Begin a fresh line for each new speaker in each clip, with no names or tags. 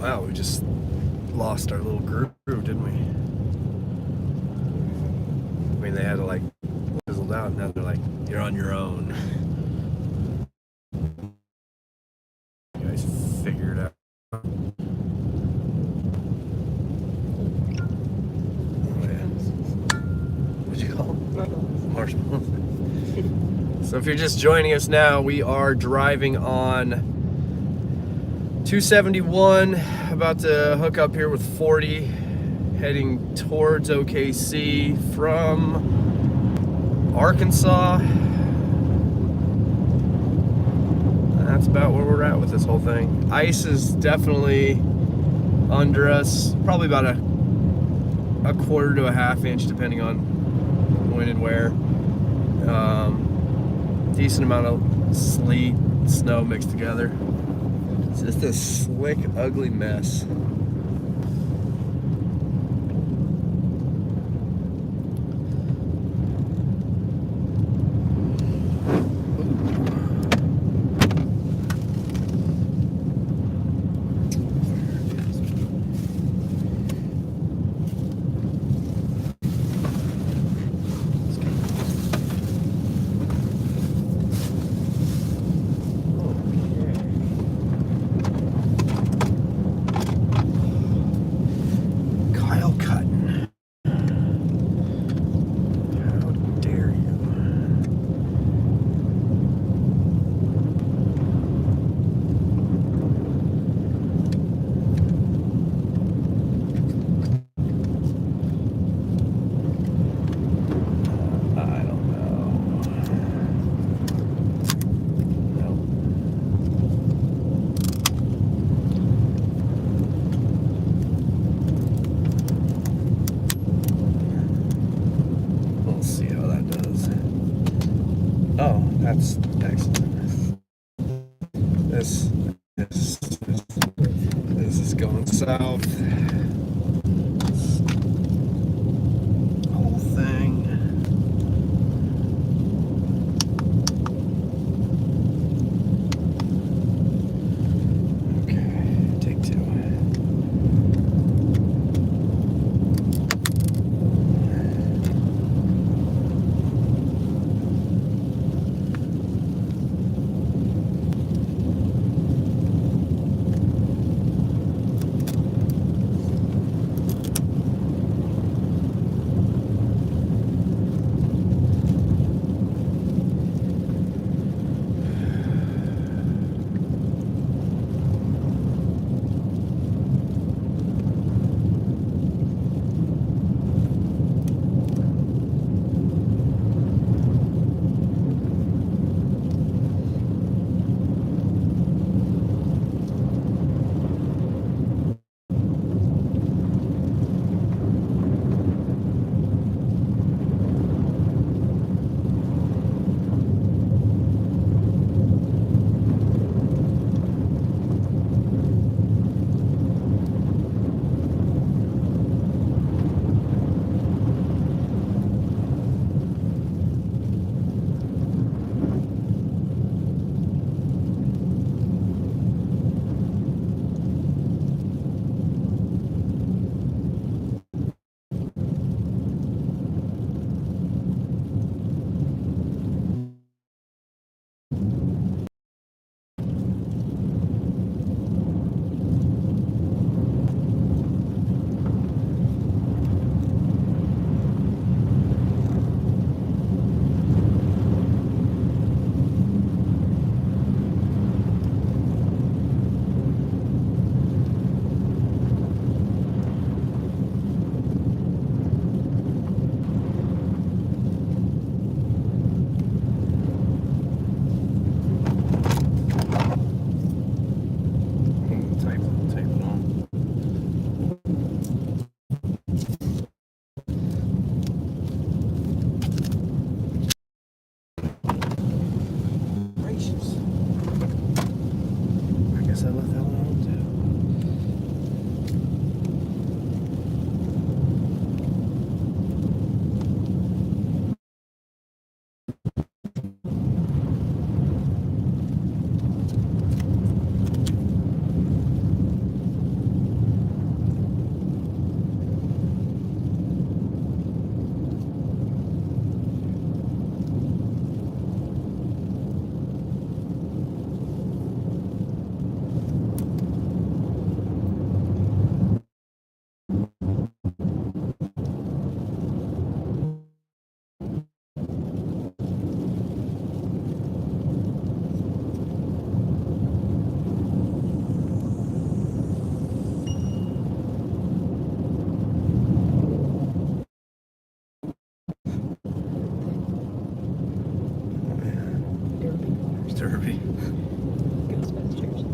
Wow, we just lost our little group, didn't we? I mean, they had to like fizzled out, and now they're like, you're on your own. You guys figure it out. Oh, yeah. What'd you call them? Marshmallows. So if you're just joining us now, we are driving on 271, about to hook up here with 40, heading towards OKC from Arkansas. That's about where we're at with this whole thing. Ice is definitely under us, probably about a quarter to a half inch, depending on when and where. Decent amount of sleet, snow mixed together. It's just a slick, ugly mess. Oh, that's excellent. This is going south. This whole thing. Okay, take two. Derby.
Ghostbusters.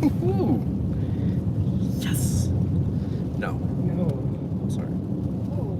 Ooh. Yes. No.
No.
Sorry.
Oh.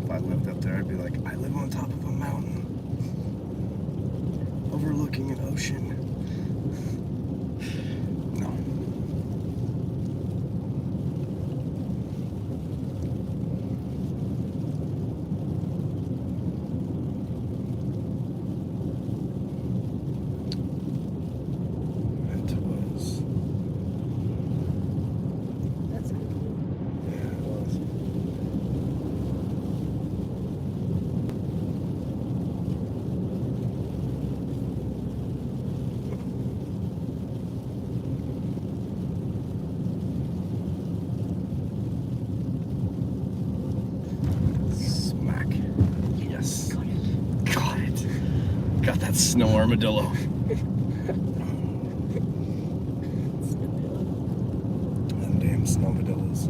If I lived up there, I'd be like, I live on top of a mountain, overlooking an ocean. No. It was.
That's not cool.
Yeah, it was. Smack. Yes. Got it. Got that snow armadillo. Them damn snow armadillos.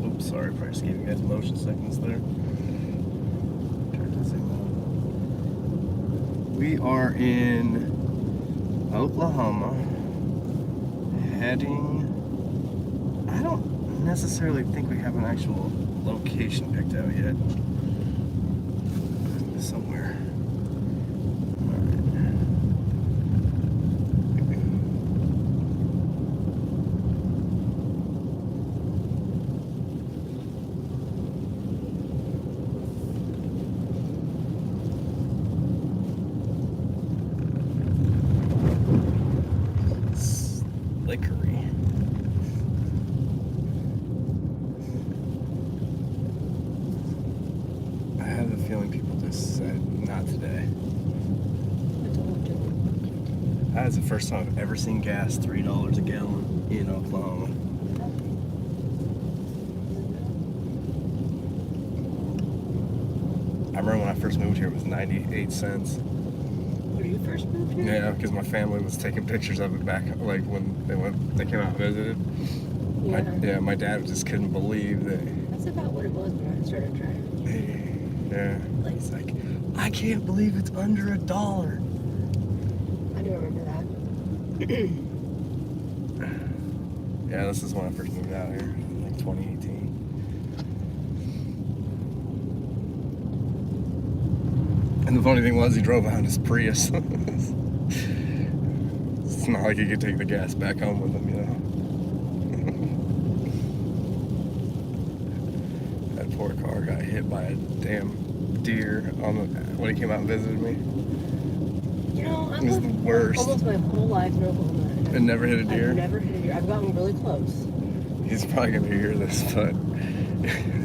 Oops, sorry, probably just gave you guys motion sickness there. Turn this thing on. We are in Oklahoma, heading. I don't necessarily think we have an actual location picked out yet. Somewhere. feeling people just said, not today.
That's all I'm doing.
That is the first time I've ever seen gas $3 a gallon in Oklahoma. I remember when I first moved here, it was 98 cents.
When you first moved here?
Yeah, because my family was taking pictures of it back, like when they came out and visited. My dad just couldn't believe that.
That's about what it was when I started driving.
Yeah, it's like, I can't believe it's under $1.
I do remember that.
Yeah, this is when I first moved out here, like 2018. And the funny thing was, he drove out in his Prius. It's not like he could take the gas back home with him, you know. That poor car got hit by a damn deer when he came out and visited me.
You know,
It was the worst.
Almost my whole life in Oklahoma.
And never hit a deer.
I've never hit a deer. I've gotten really close.
He's probably gonna hear this, but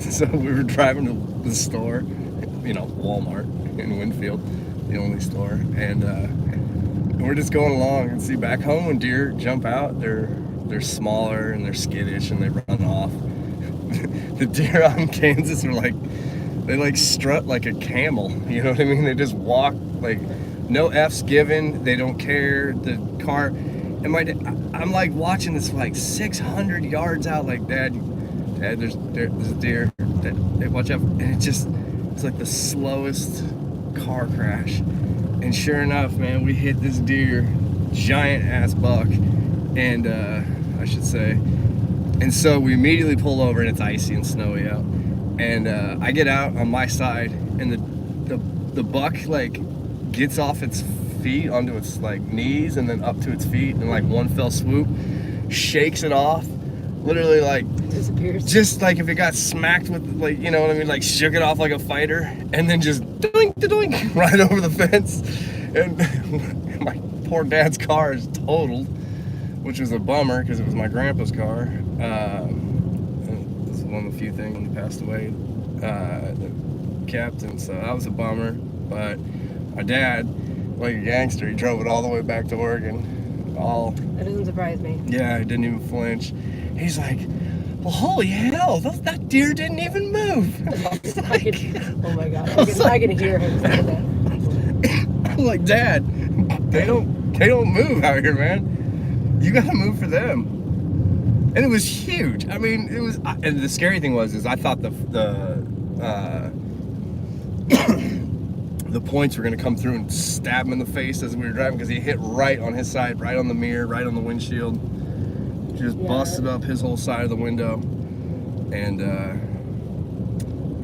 so we were driving to the store, you know, Walmart in Winfield, the only store, and we're just going along and see back home when deer jump out, they're smaller and they're skittish and they run off. The deer out in Kansas are like, they like strut like a camel, you know what I mean? They just walk like no F's given, they don't care. The car, and I'm like watching this like 600 yards out, like Dad, there's a deer. Dad, hey, watch out! And it's like the slowest car crash. And sure enough, man, we hit this deer, giant ass buck, and I should say. And so we immediately pull over, and it's icy and snowy out. And I get out on my side, and the buck like gets off its feet onto its like knees and then up to its feet in like one fell swoop, shakes it off, literally like
Disappears.
just like if it got smacked with, like, you know what I mean, like shook it off like a fighter, and then just doink doink right over the fence. And my poor dad's car is totaled, which was a bummer because it was my grandpa's car. And this is one of the few things when he passed away that kept, and so that was a bummer. But my dad, like a gangster, he drove it all the way back to Oregon.
That doesn't surprise me.
Yeah, he didn't even flinch. He's like, well, holy hell, that deer didn't even move.
Oh my god, I can hear him say that.
I'm like, Dad, they don't move out here, man. You gotta move for them. And it was huge. I mean, it was. And the scary thing was, I thought the points were gonna come through and stab him in the face as we were driving, because he hit right on his side, right on the mirror, right on the windshield. Just busted up his whole side of the window. And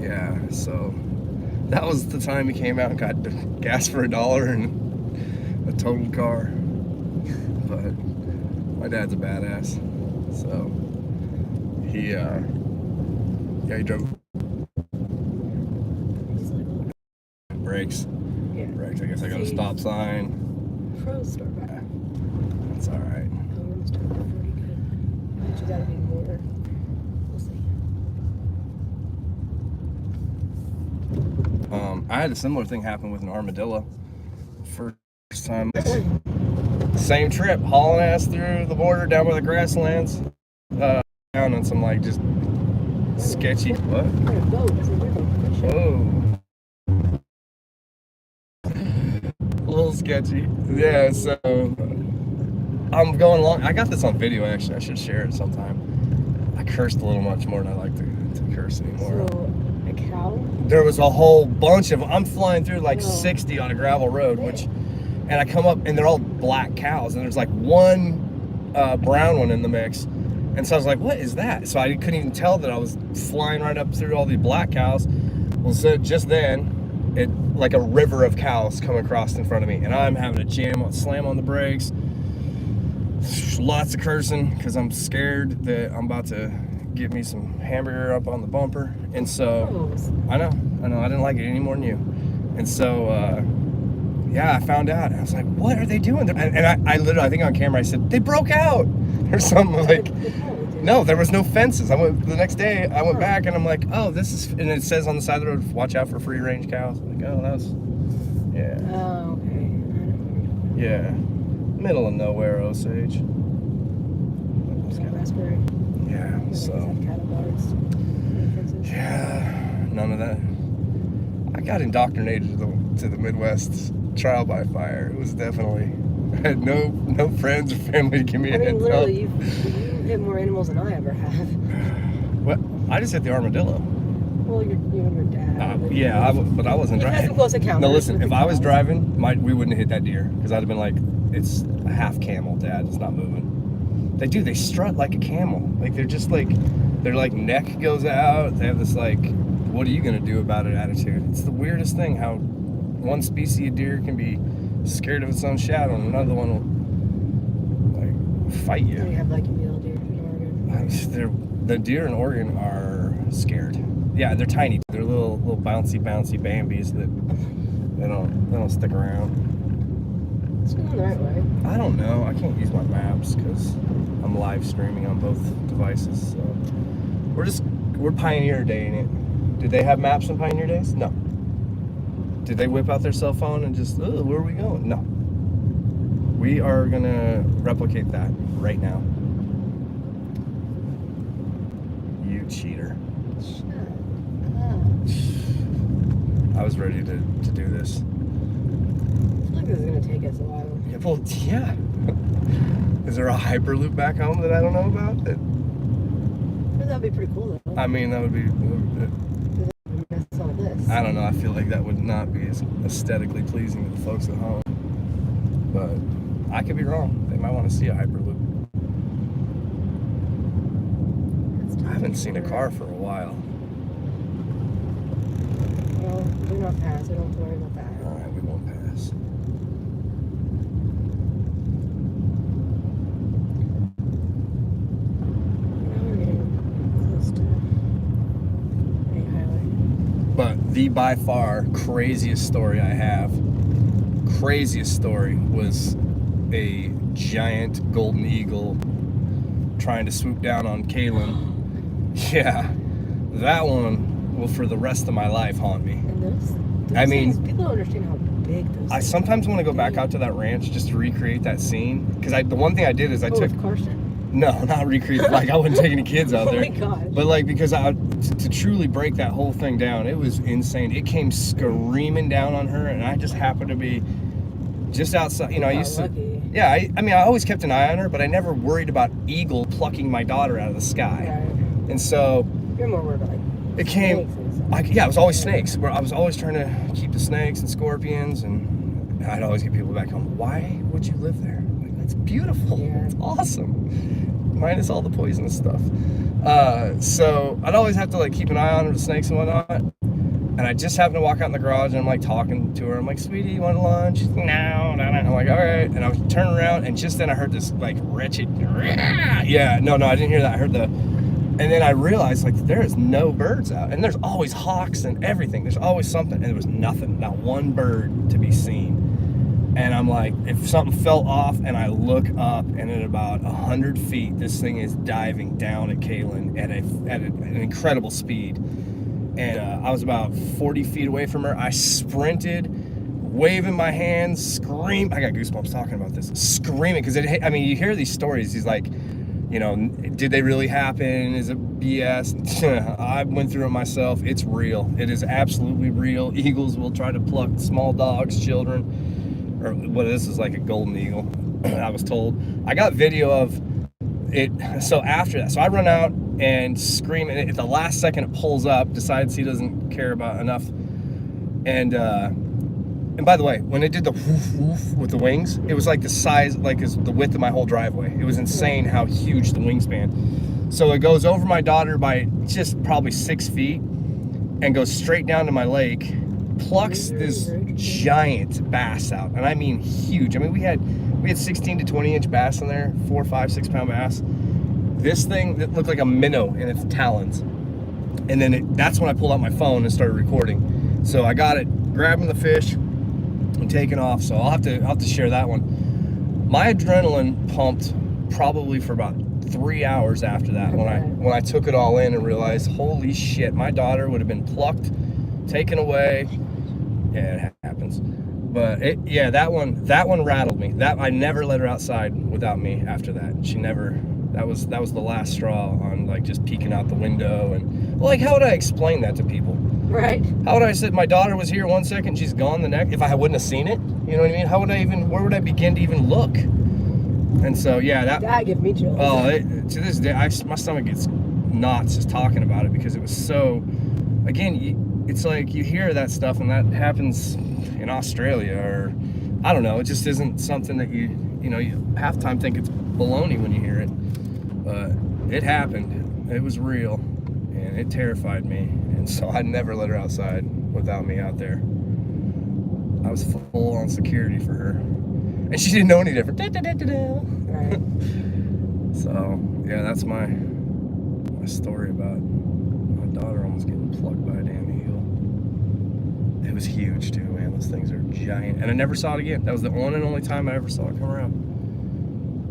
yeah, so that was the time he came out and got gas for $1 and a totaled car. But my dad's a badass, so he drove brakes.
Yeah.
Brakes. I guess I got a stop sign.
Pros start back.
That's all right.
Oh, we're gonna start back pretty good. But you gotta be more. We'll see.
I had a similar thing happen with an armadillo. First time. Same trip, hauling ass through the border down by the grasslands, down on some like just sketchy. What?
We're in a boat. It's a river.
Oh. A little sketchy. Yeah, so I'm going along. I got this on video actually. I should share it sometime. I cursed a little much more than I like to curse anymore.
So, a cow?
There was a whole bunch of them. I'm flying through like
Oh.
60 on a gravel road, and I come up and they're all black cows, and there's like one brown one in the mix. And so I was like, what is that? So I couldn't even tell that I was flying right up through all these black cows. Well, so just then, it like a river of cows come across in front of me, and I'm having to slam on the brakes. Lots of cursing because I'm scared that I'm about to get me some hamburger up on the bumper. And so I know, I didn't like it any more than you. And so yeah, I found out. I was like, what are they doing? And I literally, I think on camera I said, they broke out or something like.
They probably
No, there was no fences. I went the next day. I went
Oh.
back and I'm like, oh, this is, and it says on the side of the road, watch out for free range cows. I'm like, oh, that's, yeah,
Oh, okay. I know
yeah, middle of nowhere, Osage.
where you're going. Raspberry.
Yeah,
Like,
so
cattle guards. Fences.
yeah, none of that. I got indoctrinated to the Midwest trial by fire. It was definitely. I had no friends or family to give me
I
a
mean,
heads up.
literally, you hit more animals than I ever have.
Well, I just hit the armadillo.
Well, you and your dad.
Yeah, but I wasn't
You've had
driving.
some close encounters.
No, listen.
with
If
the
I was
cows.
driving, we wouldn't have hit that deer because I'd have been like, "It's a half camel, Dad. It's not moving." They do. They strut like a camel. Like they're just like, their like neck goes out. They have this like, "What are you gonna do about it?" attitude. It's the weirdest thing how one species of deer can be scared of its own shadow, and another one will like fight you.
And you have like mule deer in Oregon.
The deer in Oregon are scared. Yeah, they're tiny. They're little bouncy Bambies that they don't stick around.
It's going the right way.
I don't know. I can't use my maps because I'm live streaming on both devices. So we're Pioneer Daying it. Did they have maps on Pioneer Days? No. Did they whip out their cell phone and just, oh, where are we going? No. We are gonna replicate that right now. You cheater.
Shut up.
I was ready to do this.
I feel like this is going to take us a while.
Yeah, well, yeah. Is there a Hyperloop back home that I don't know about?
But that'd be pretty cool though.
I mean, that would be.
Mess all this.
I don't know. I feel like that would not be as aesthetically pleasing to the folks at home. But I could be wrong. They might want to see a Hyperloop. I haven't seen a car for a while.
Well, do not pass. I don't have to worry about that.
All right, we won't pass.
Now we're getting close to a highway.
But the by far craziest story I have, was a giant golden eagle trying to swoop down on Kaylin. Yeah, that one will for the rest of my life haunt me.
And those
I mean-
things, people don't understand how big those
I
things
sometimes
are.
want to go back out to that ranch just to recreate that scene. Because the one thing I did is I took,
with Karsten?
no, not recreate, like I wouldn't take any kids out
Oh
there.
my gosh.
But like, because to truly break that whole thing down, it was insane. It came screaming down on her, and I just happened to be just outside. You know, I
You
used
got
to.
lucky.
Yeah, I mean, I always kept an eye on her, but I never worried about eagle plucking my daughter out of the sky.
Right.
And so
You're more worried about like
it came.
snakes and stuff.
Yeah, it was always snakes. Where I was always trying to keep the snakes and scorpions, and I'd always get people back home. Why would you live there? Like, that's beautiful.
Yeah.
It's awesome. Minus all the poisonous stuff. So I'd always have to like keep an eye on the snakes and whatnot. And I just happened to walk out in the garage and I'm like talking to her. I'm like, sweetie, you want lunch? She's like, no. I'm like, all right. And I was turning around and just then I heard this like wretched, yeah, no, I didn't hear that. I heard the, and then I realized like there is no birds out, and there's always hawks and everything. There's always something, and there was nothing, not one bird to be seen. And I'm like, if something fell off, and I look up, and at about 100 feet, this thing is diving down at Kaylin at an incredible speed. And I was about 40 feet away from her. I sprinted, waving my hands, scream. I got goosebumps talking about this. Screaming, because I mean, you hear these stories. He's like, you know, did they really happen? Is it BS? I went through it myself. It's real. It is absolutely real. Eagles will try to pluck small dogs, children, or what this is like a golden eagle. I was told. I got video of it. So after that, so I run out and scream, and at the last second it pulls up, decides he doesn't care about enough, and by the way, when it did the woof woof with the wings, it was like the size, like is the width of my whole driveway. It was insane how huge the wingspan. So it goes over my daughter by just probably 6 feet and goes straight down to my lake, plucks this giant bass out, and I mean huge. I mean, we had 16 to 20 inch bass in there, 4, 5, 6 pound bass. This thing that looked like a minnow in its talons. And then that's when I pulled out my phone and started recording. So I got it, grabbing the fish and taking off. So I'll have to share that one. My adrenaline pumped probably for about 3 hours after that when I took it all in and realized, holy shit, my daughter would have been plucked, taken away. Yeah, it happens. But that one rattled me. That I never let her outside without me after that. She never. That was the last straw on like just peeking out the window and like how would I explain that to people?
Right.
How would I say my daughter was here 1 second, she's gone the next? If I wouldn't have seen it, you know what I mean? How would I even? Where would I begin to even look? And so
that gave me chills.
Oh, to this day, my stomach gets knots just talking about it because it was so. Again, it's like you hear that stuff and that happens in Australia or I don't know. It just isn't something that you half time think it's baloney when you hear it. But it happened. It was real, and it terrified me. And so I never let her outside without me out there. I was full on security for her, and she didn't know any different.
Right.
So yeah, that's my story about my daughter almost getting plugged by a damn eagle. It was huge too, man. Those things are giant, and I never saw it again. That was the one and only time I ever saw it come around.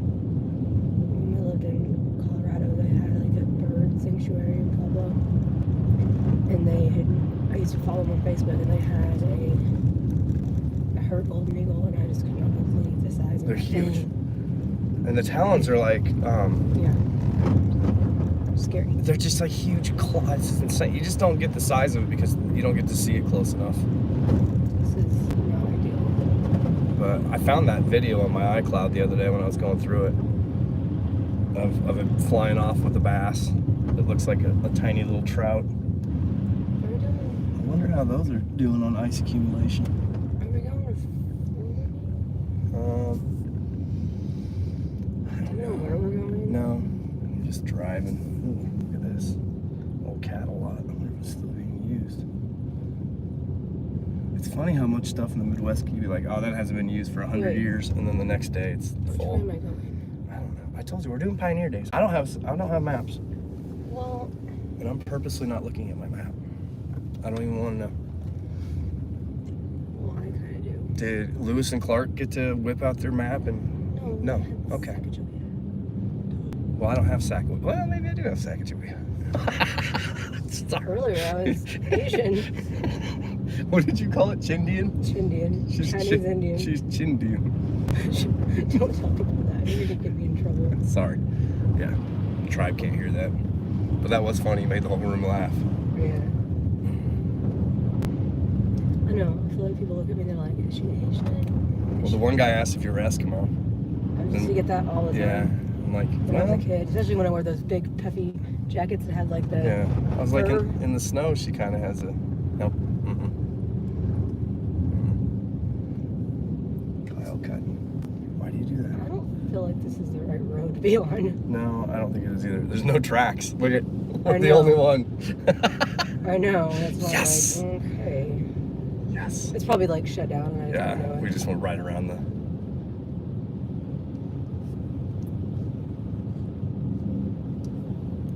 When we lived in Colorado, they had like a bird sanctuary in Pueblo, and I used to follow them on Facebook, and they had a herd golden eagle, and I just could not believe the size of
They're
it.
huge. And the talons are like,
yeah, scary.
they're just like huge claws. It's insane. You just don't get the size of it because you don't get to see it close enough.
This is not ideal.
But I found that video on my iCloud the other day when I was going through it of it flying off with a bass. It looks like a tiny little trout.
What are we doing?
I wonder how those are doing on ice accumulation.
Are we going to?
I don't know.
Where we're going?
No, I'm just driving. Ooh, look at this old cattle lot. I wonder if it's still being used. It's funny how much stuff in the Midwest can be like, oh, that hasn't been used for 100
Right.
years, and then the next day it's
Which way
full.
am I going?
I don't know. I told you we're doing Pioneer Days. I don't have maps,
Well,
and I'm purposely not looking at my map. I don't even want to know.
well, I kind of do.
Did Lewis and Clark get to whip out their map? And No.
I have
Okay.
Sacagawea.
well, I don't have Sacagawea. Well, maybe I do have Sacagawea. Sorry.
Earlier, I was Asian.
What did you call it? Chindian?
Chindian. Chinese Indian.
She's Chindian.
Don't tell people that. You're gonna get me in trouble.
Sorry. Yeah. Tribe can't hear that. But that was funny. You made the whole room laugh.
Yeah. I know. I feel like people look at me and they're like, is she Asian?
Well, the one guy asked if you were Eskimo.
I used to get that all the time.
Yeah. I'm like,
When I was
well,
a kid, especially when I wore those big puffy jackets that had like the
yeah. I was like,
fur.
in the snow, she kind of has a. Nope. Kyle Cutting. Why do you do
I
that?
don't feel like this is the right road to be on.
No, I don't think it is either. There's no tracks. Look at.
I
We're the
know.
only one.
I know. That's why
Yes.
I'm like, okay.
Yes.
It's probably like shut down. And I
Yeah,
don't know it.
we just went right around the.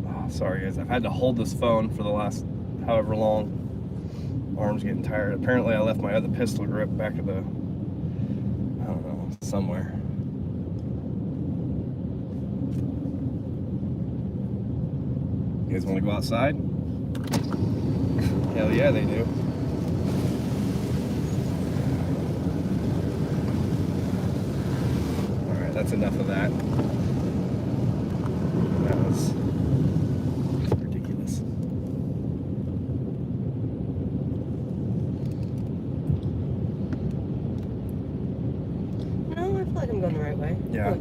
Oh, sorry guys, I've had to hold this phone for the last however long. Arm's getting tired. Apparently, I left my other pistol grip back at the. I don't know, somewhere. You guys want to go outside? Hell yeah, they do. Alright, that's enough of that. That was ridiculous.
No, I feel like I'm going the right way.
Yeah.
Look.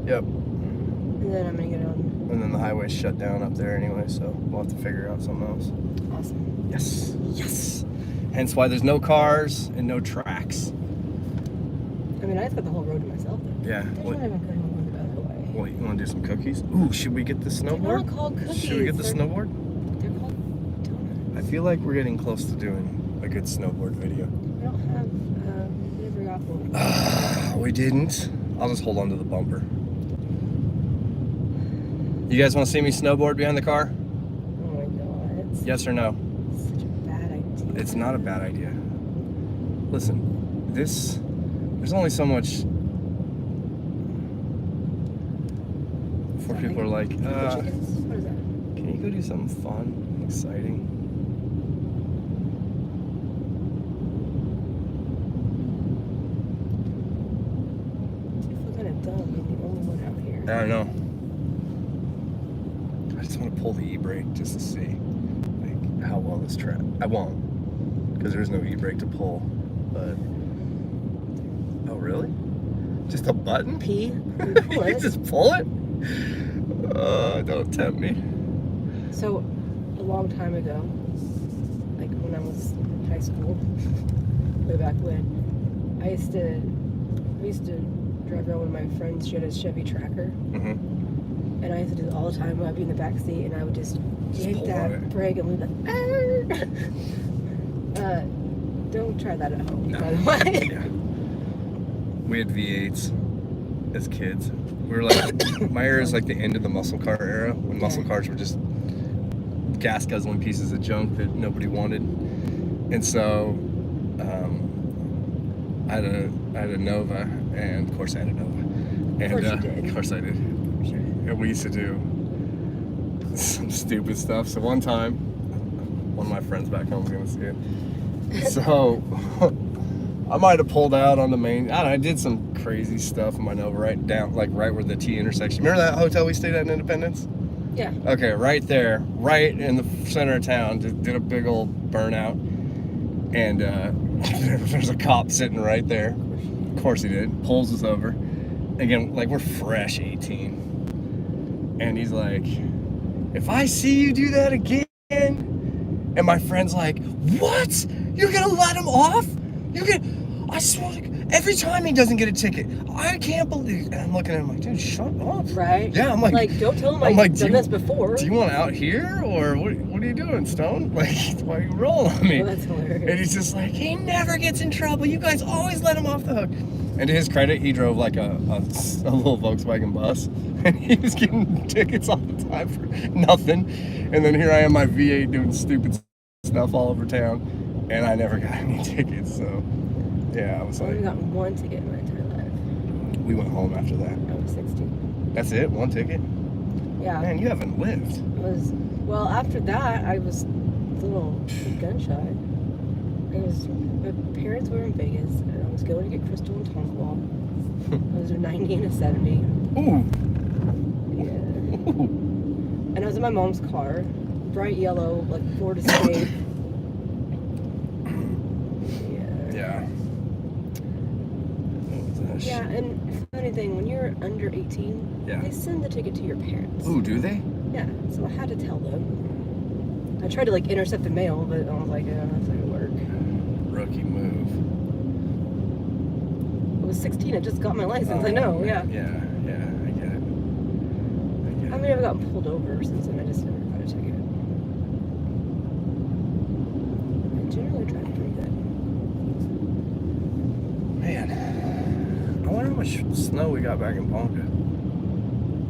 Yep.
And then I'm gonna get on.
And then the highway's shut down up there anyway, so we'll have to figure out something else.
Awesome.
Yes. Yes. Hence why there's no cars and no tracks.
I mean, I just got the whole road to myself though.
Yeah.
There's
What,
not even good one the other way.
what, you want to do some cookies? Ooh, should we get the
They're
snowboard?
not called cookies.
Should we get the
They're-
snowboard?
They're called donuts.
I feel like we're getting close to doing a good snowboard video.
I don't have, we never got one.
We didn't. I'll just hold on to the bumper. You guys want to see me snowboard behind the car?
Oh my god. It's
Yes or no?
such a bad idea.
It's not a bad idea. Listen, there's only so much where people are like,
chickens? What is that?
can you go do something fun, exciting?
I feel kind of dumb being the only one out here.
I don't know. I just want to pull the e-brake just to see like how well this track. I won't, because there's no e-brake to pull. But oh really? Just a button?
P?
You just pull it? Don't tempt me.
So, a long time ago, like when I was in high school, way back when, I used to drive around with my friends. She had a Chevy Tracker,
Mm-hmm.
and I used to do it all the time. I'd be in the back seat, and I would just yank
pull
that
on it.
brake and we'd be like, don't try that at home,
No.
by the way.
Yeah. We had V8s as kids. We were like, my era is like the end of the muscle car era, when muscle cars were just gas guzzling pieces of junk that nobody wanted. And so I had a Nova, and of course I had a Nova. And
Of course you did.
Of course I did. And we used to do some stupid stuff. So one time, one of my friends back home was gonna see it. So I might have pulled out on the main. I don't know, I did some crazy stuff in my Nova, right down, like right where the T intersection. Remember that hotel we stayed at in Independence?
Yeah.
Okay, right there, right in the center of town, just did a big old burnout. And there's a cop sitting right there. Of course he did. Pulls us over. Again, like we're fresh 18. And he's like, if I see you do that again. And my friend's like, what? You're gonna let him off? You're gonna, I swear, every time he doesn't get a ticket, I can't believe. And I'm looking at him like, dude, shut up.
Right?
Yeah, I'm like,
don't tell him
I'm
I've
like,
done this before.
do you want out here, or what are you doing, Stone? Like, why are you rolling on me?
Oh, that's hilarious.
And he's just like, he never gets in trouble. You guys always let him off the hook. And to his credit, he drove like a little Volkswagen bus, and he was getting tickets all the time for nothing. And then here I am, my V8 doing stupid stuff all over town, and I never got any tickets. So yeah, I was
I only
like,
got one ticket in my entire life.
we went home after that.
I was 16.
That's it? One ticket?
Yeah.
Man, you haven't lived.
Well, after that, I was a little gun shy. My parents were in Vegas, and I was going to get Crystal and Tonkwall. I was a 90 and a 70.
Ooh.
Yeah.
Ooh.
And I was in my mom's car, bright yellow, like Ford Escape.
Yeah.
Yeah, and funny thing, when you're under 18,
Yeah.
they send the ticket to your parents.
Ooh, do they?
Yeah, so I had to tell them. I tried to like intercept the mail, but I was like, that's not gonna work.
Rookie move.
I was 16, I just got my license, I know, yeah.
Yeah, I get it.
I mean, I've gotten pulled over since then, I just never got a ticket. I generally drive pretty good.
Man, I wonder how much snow we got back in Ponca.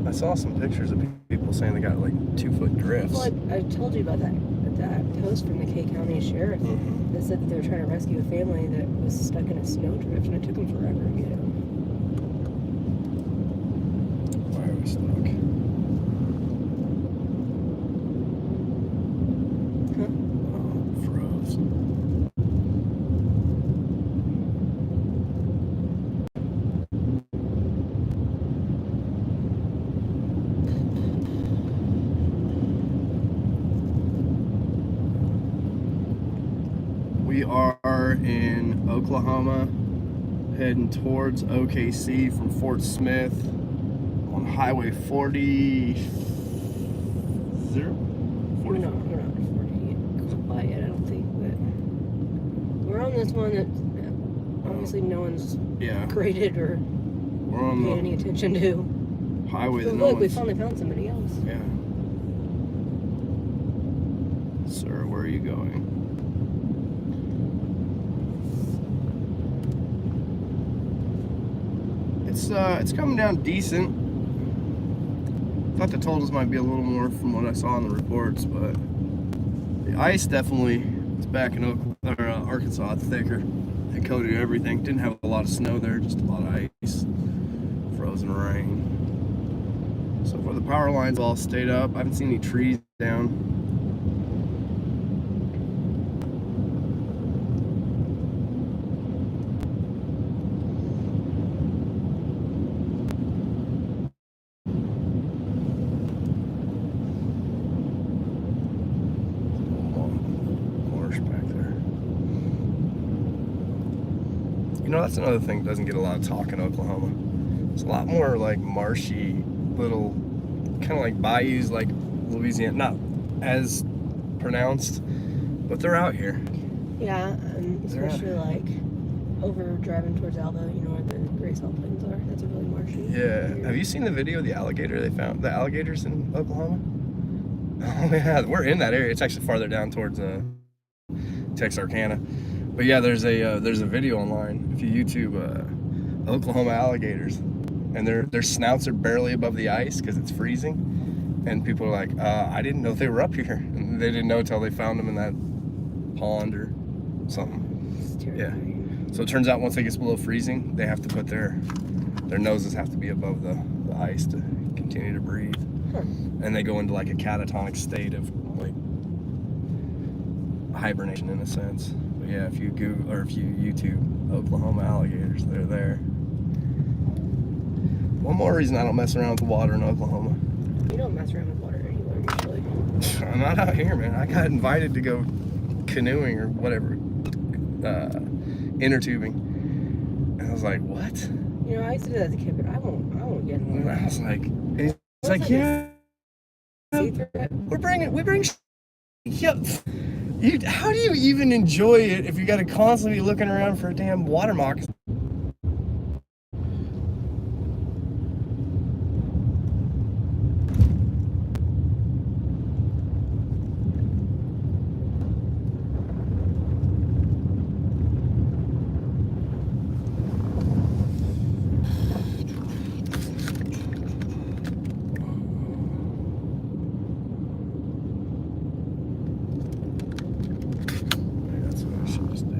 I saw some pictures of people saying they got like 2-foot drifts.
Well, I told you about that post from the Kay County Sheriff
Mhm.
that said that they were trying to rescue a family that was stuck in a snowdrift, and it took them forever to get out.
Why are we stuck?
Huh?
Oh, froze. We are in Oklahoma, heading towards OKC from Fort Smith on Highway 40.
We're not 40 quite yet, I don't think, but we're on this one that obviously no one's
Yeah,
graded or
we're on
paid
the
any attention to.
highway that
But
no
look, we
one's.
finally found somebody else.
Yeah. Sir, where are you going? It's coming down decent. Thought the totals might be a little more from what I saw in the reports, but the ice definitely is back in Arkansas thicker. It coated everything. Didn't have a lot of snow there, just a lot of ice, frozen rain. So far the power lines all stayed up. I haven't seen any trees down. Marsh back there. You know, that's another thing that doesn't get a lot of talk in Oklahoma. It's a lot more like marshy little, kind of like bayous, like Louisiana, not as pronounced, but they're out here.
Yeah, especially like over driving towards Alva, you know where the Great Salt Plains are. That's a really marshy
Yeah.
area.
Have you seen the video of the alligator they found? The alligators in Oklahoma? Oh yeah, we're in that area. It's actually farther down towards Texarkana. But yeah, there's a video online. If you YouTube Oklahoma alligators, and their snouts are barely above the ice because it's freezing, and people are like, I didn't know they were up here, and they didn't know until they found them in that pond or something.
It's terrifying.
So it turns out once they get below freezing, they have to put their noses have to be above the ice to continue to breathe.
Huh.
And they go into like a catatonic state of like hibernation in a sense. But yeah, if you Google or if you YouTube Oklahoma alligators, they're there. One more reason I don't mess around with the water in Oklahoma.
You don't mess around with water anywhere usually.
I'm not out here, man. I got invited to go canoeing or whatever, inner tubing, and I was like, what?
You know, I used to do that as a kid, but I won't get in
And
water.
I was like, and he's
It's
like,
like
yeah,
See through it.
we bring. Yep. How do you even enjoy it if you got to constantly be looking around for a damn water moccasin? That's what I should just do.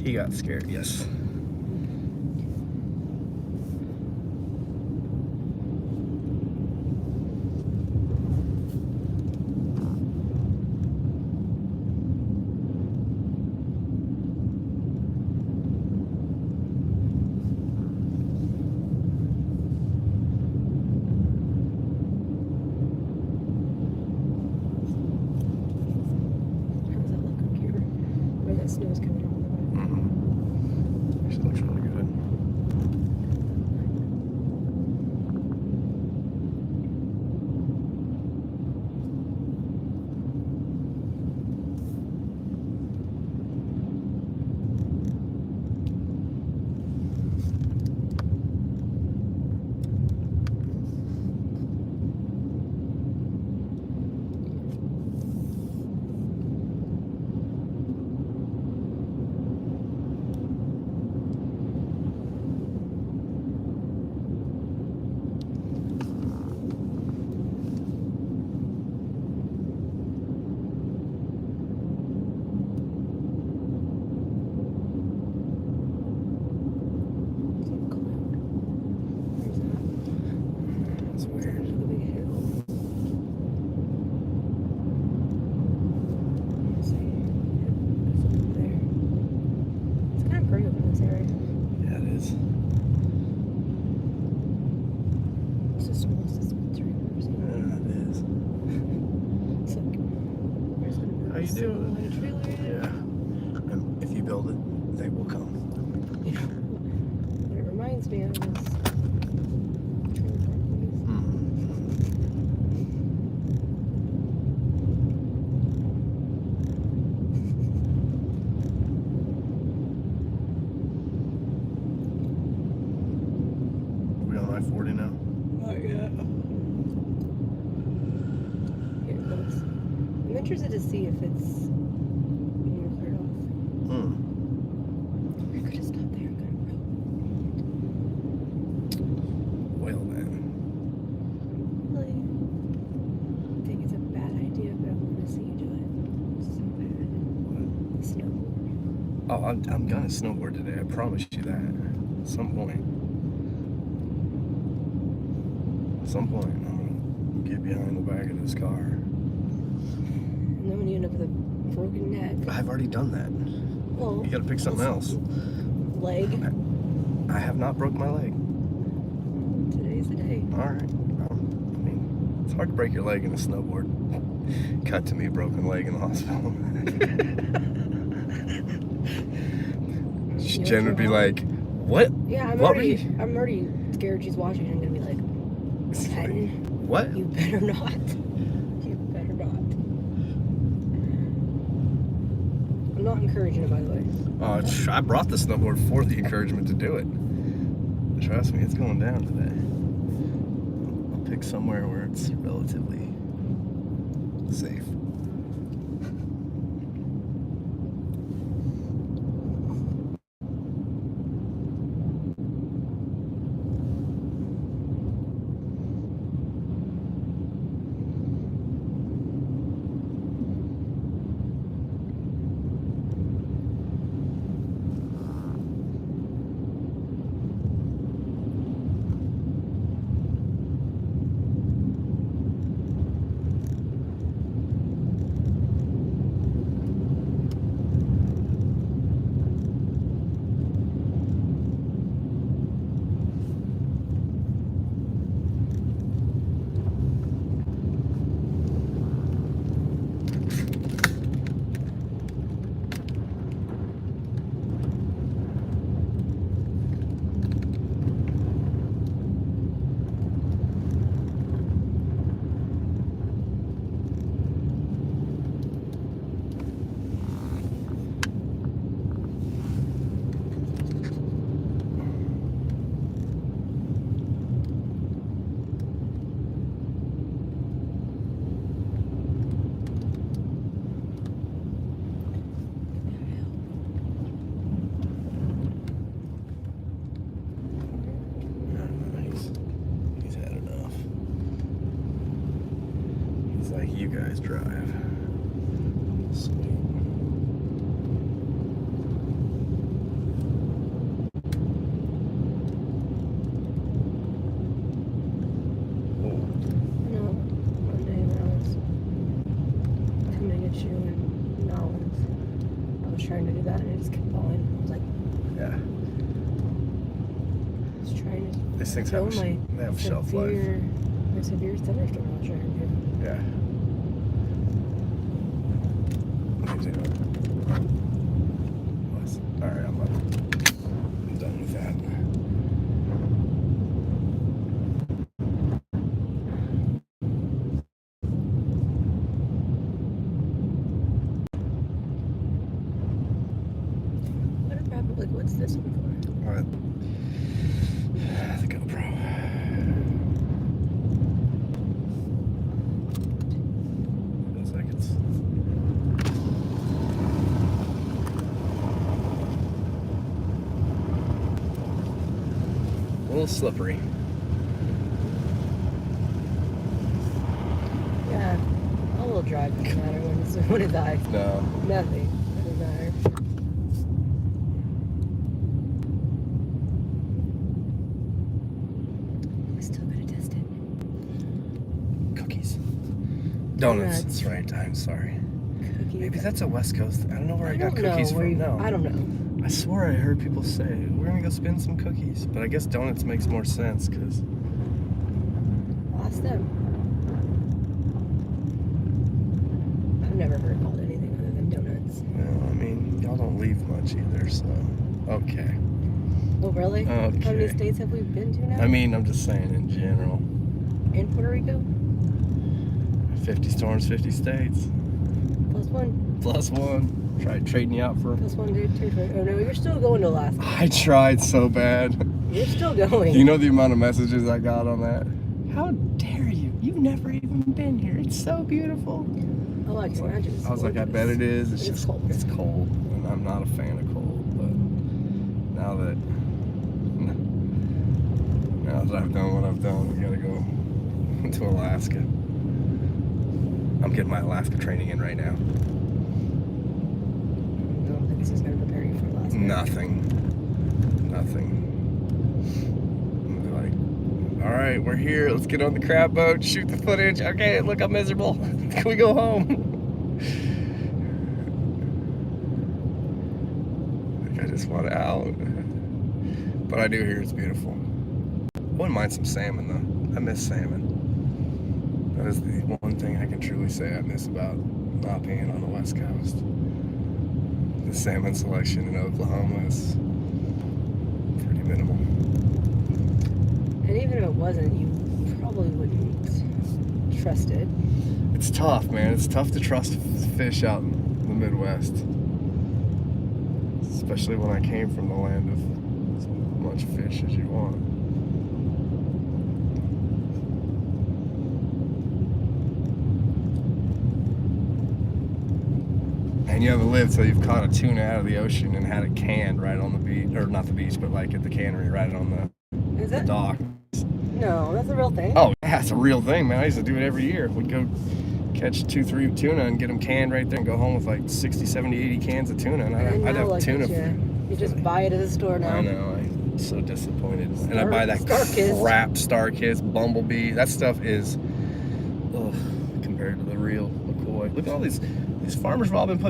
He got scared, yes.
Snow's coming all the way.
Actually looks really good. That's weird.
There's a big hill. Let's see. It's over there. It's kind of pretty up in this area.
Yeah, it is.
It's the smallest dispensary I've ever seen.
Yeah, it you doing?
On a trailer.
Yeah. And if you build it, they will come.
Yeah. What it reminds me of is trailer park movies.
We on I-40 now?
Oh yeah. Here it goes. I'm interested to see if it's being cleared off. I could have stopped there and got a rope.
Well then.
Really think it's a bad idea, but I want to see you do it so bad. Snowboard.
Oh, I'm gonna snowboard today. I promise you that. At some point. At some point, I'm gonna get behind the back of this car.
And then when you end up with a broken neck,
I've already done that.
well,
You gotta pick something else.
leg.
I have not broke my leg.
Today's the day.
All right. I mean, it's hard to break your leg in a snowboard. Cut to me, broken leg in the hospital. Jen would be like, "What?
Yeah, I'm
What were
already
you-
scared she's watching and gonna be like, Patton,
What?"
you better not. You better not. I'm not encouraging it, by the way.
Oh, I brought the snowboard for the encouragement to do it. Trust me, it's going down today. I'll pick somewhere where it's relatively safe. He's had enough. He's like, "You guys drive." Sweet. Oh,
No, one day when I was coming at you in Nolens, I was trying to do that and it just kept falling. I was like,
yeah.
I was trying to
These things
kill
have
my
they have shelf life.
my severe thunderstorm I was trying to do.
Yeah. Alright, I'm done with that.
What's this one for?
Alright. The GoPro. Feels like it's a little slippery.
Yeah, all-wheel drive doesn't matter when it's ice.
No.
Nothing doesn't matter. I still gotta test it.
Cookies. Donuts.
Donuts.
That's right. I'm sorry.
Cookies.
Maybe that's a West Coast. I don't know where I got
don't know
cookies
where
from.
you-
No.
I don't know.
I swore I heard people say, "We're gonna go spin some cookies," but I guess donuts makes more sense because
Ask them. I've never heard called anything
y'all don't leave much either, so okay.
Oh, really?
Okay.
How many states have we been to now?
I mean, I'm just saying in general.
In Puerto Rico?
50 storms, 50 states.
+1.
+1. Tried trading you out for.
+1 dude, territory. Oh no, you're still going to Alaska.
I tried so bad.
You're still going.
You know the amount of messages I got on that? How dare you? You've never even been here. It's so beautiful.
Oh, I can imagine. It's
I was like, I
gorgeous.
bet it is.
It's
Just
cold.
It's cold, and I'm not a fan of cold. But now that I've done what I've done, we gotta go to Alaska. I'm getting my Alaska training in right now.
I don't think this is going to prepare you for Alaska.
Nothing. I'm like, all right, we're here. Let's get on the crab boat, shoot the footage. Okay, look, I'm miserable. Can we go home? I just want out. But I do hear it's beautiful. I wouldn't mind some salmon though. I miss salmon. That is the one thing I can truly say I miss about not being on the West Coast. The salmon selection in Oklahoma is pretty minimal.
And even if it wasn't, you probably wouldn't trust it.
It's tough, man. It's tough to trust fish out in the Midwest. Especially when I came from the land of as much fish as you want. And you haven't lived till you've caught a tuna out of the ocean and had it canned right on the beach, or not the beach, but like at the cannery, right on
Is
the
it?
dock.
No, that's a real thing.
Oh, yeah, it's a real thing, man. I used to do it every year. We'd go catch 2-3 tuna and get them canned right there and go home with like 60, 70, 80 cans of tuna. And
And
I'd
now
have
look
tuna.
at you just buy it at the store now.
I know, I'm so disappointed. And I buy that
Starkist.
crap Starkist, Bumblebee. That stuff is, ugh, compared to the real McCoy. Look at all these farmers have all been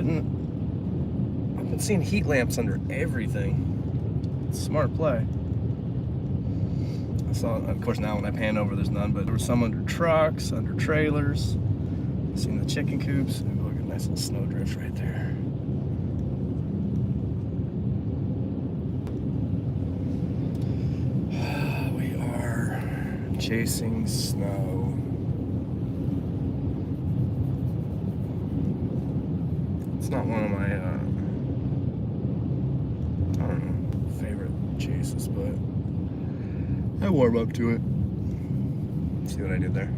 I've been seeing heat lamps under everything. Smart play. I saw, of course, now when I pan over, there's none, but there were some under trucks, under trailers. Seen the chicken coops. Look at a nice little snowdrift right there. We are chasing snow. It's not one of my, I don't know, favorite chases, but I warm up to it. See what I did there?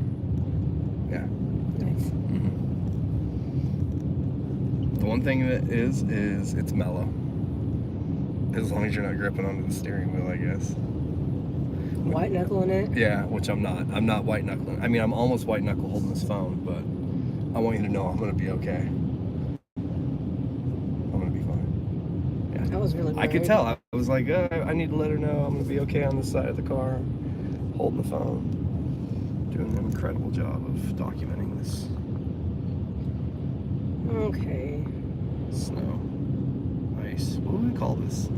Yeah.
Nice.
The one thing that is it's mellow. As long as you're not gripping onto the steering wheel, I guess.
White knuckling it.
Yeah, which I'm not. I'm not white knuckling. I mean, I'm almost white knuckle holding this phone, but I want you to know I'm gonna be okay. I'm gonna be fine. Yeah.
I was really worried.
I could tell. I was like, I need to let her know I'm gonna be okay on this side of the car, holding the phone, doing an incredible job of documenting this
Okay.
snow, ice. What do we call this?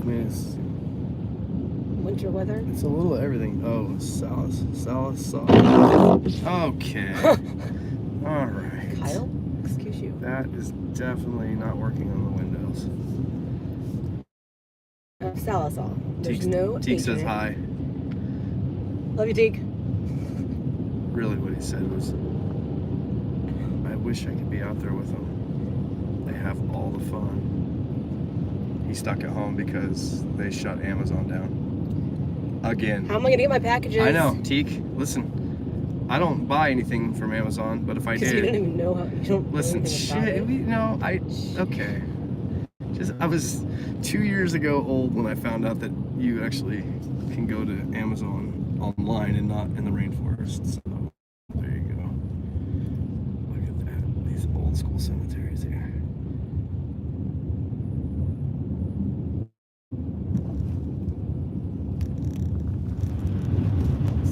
I mean,
Winter weather.
it's a little of everything. Oh, sauce. Okay. All right.
Kyle, excuse you.
That is definitely not working on the windows.
Salisol. There's no
Teak
H
says
in it.
hi.
Love you, Teak.
Really, what he said was, I wish I could be out there with them. They have all the fun. He's stuck at home because they shut Amazon down. Again.
How am I gonna get my packages?
I know, Teak. Listen, I don't buy anything from Amazon, but if I
Because you don't
did,
even know how. You don't.
listen,
know anything about it.
okay. I was 2 years ago old when I found out that you actually can go to Amazon online and not in the rainforest. So there you go. Look at that. These old school cemeteries here.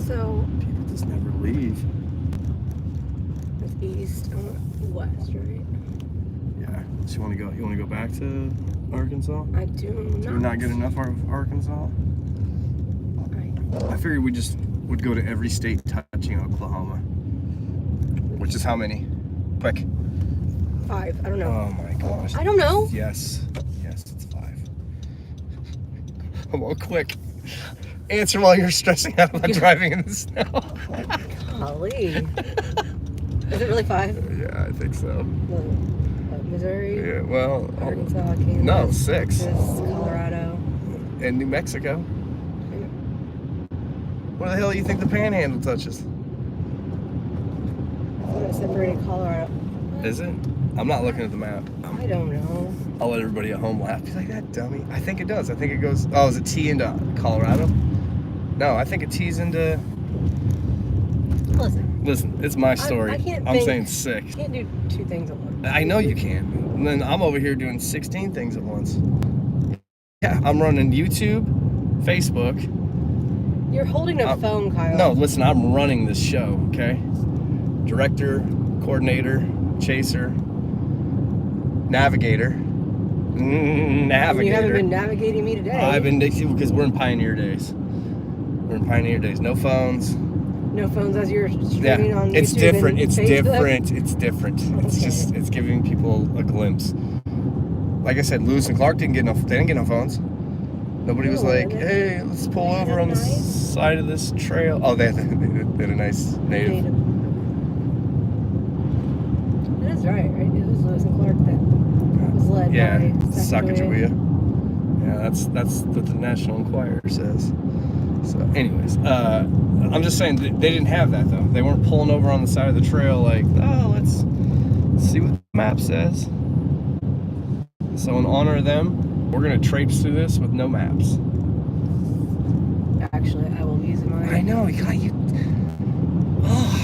So
People just never leave.
it's east, west, right?
Yeah. So you want to go back to Arkansas?
I do not.
We're not good enough of Arkansas. I figured we just would go to every state touching Oklahoma. Which is how many? Quick.
5. I don't know.
Oh my gosh.
I don't know.
Yes, it's 5. Come on, quick. Answer while you're stressing out about driving in the snow.
Golly. Is it really 5?
Yeah, I think so.
Missouri,
Yeah, well,
Arkansas, Kansas,
no, 6.
Texas, Colorado.
And New Mexico. Where the hell do you think the Panhandle touches?
I thought it separated Colorado.
Is it? I'm not looking at the map.
I don't know.
I'll let everybody at home laugh. Be like, that dummy. I think it does. I think it goes. Oh, is it T into Colorado? No, I think it T's into. Listen, it's my story.
I can't
I'm
think-
saying 6.
You can't do 2 things at once.
I know you can. And then I'm over here doing 16 things at once. Yeah, I'm running YouTube, Facebook.
You're holding a phone, Kyle.
No, listen, I'm running this show, okay? Director, coordinator, chaser, navigator. Navigator.
You haven't been navigating me today.
I've been because we're in pioneer days. We're in pioneer days. No phones.
No phones as you're
Yeah,
streaming on
it's
YouTube
different.
and
It's
Facebook?
different. It's different. It's
Okay.
just it's giving people a glimpse. Like I said, Lewis and Clark didn't get no. They didn't get no phones. Nobody was
No,
like,
they-
"Hey, let's pull
they
over
had
on the
nice-
side of this trail." Oh, they had a nice native.
That is right? It was Lewis and Clark that was led
Yeah,
by
Sacagawea. Yeah, that's what the National Enquirer says. So, anyways, I'm just saying they didn't have that though. They weren't pulling over on the side of the trail like, oh, let's see what the map says. So, in honor of them, we're gonna traipse through this with no maps.
Actually, I will use mine.
I know, you. Oh,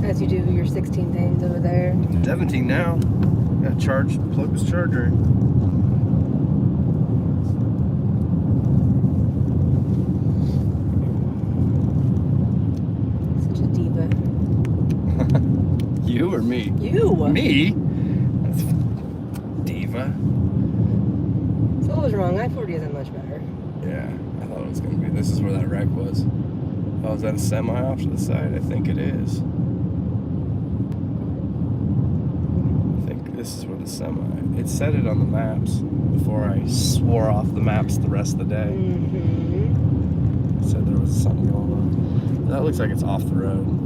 As you do your 16 things over there.
17 now. Got charged. Plug this charger in.
Such a diva.
You or me?
You!
Me? That's diva.
So what was wrong? I-40 isn't much better.
Yeah, I thought it was gonna be. This is where that wreck was. Oh, is that a semi off to the side? I think it is. I think this is where the semi. It said it on the maps before I swore off the maps the rest of the day.
Mm-hmm.
It said there was something going on. That looks like it's off the road.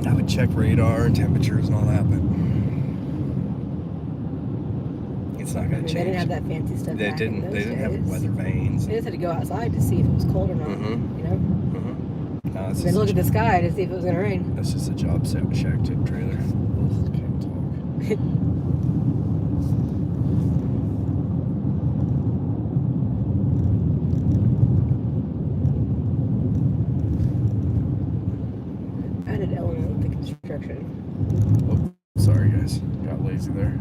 I would check radar and temperatures and all that, but it's not gonna
They
change.
didn't have that fancy stuff.
They
back in
didn't.
those
They didn't have
days.
weather vanes.
They just had to go outside to see if it was cold or not.
Mhm.
You know,
No, it's
then
just
look at the sky to see if it was gonna rain.
that's just a job shack tip trailer. Ugh, can't talk.
Added element with the construction.
Oh, sorry guys, got lazy there.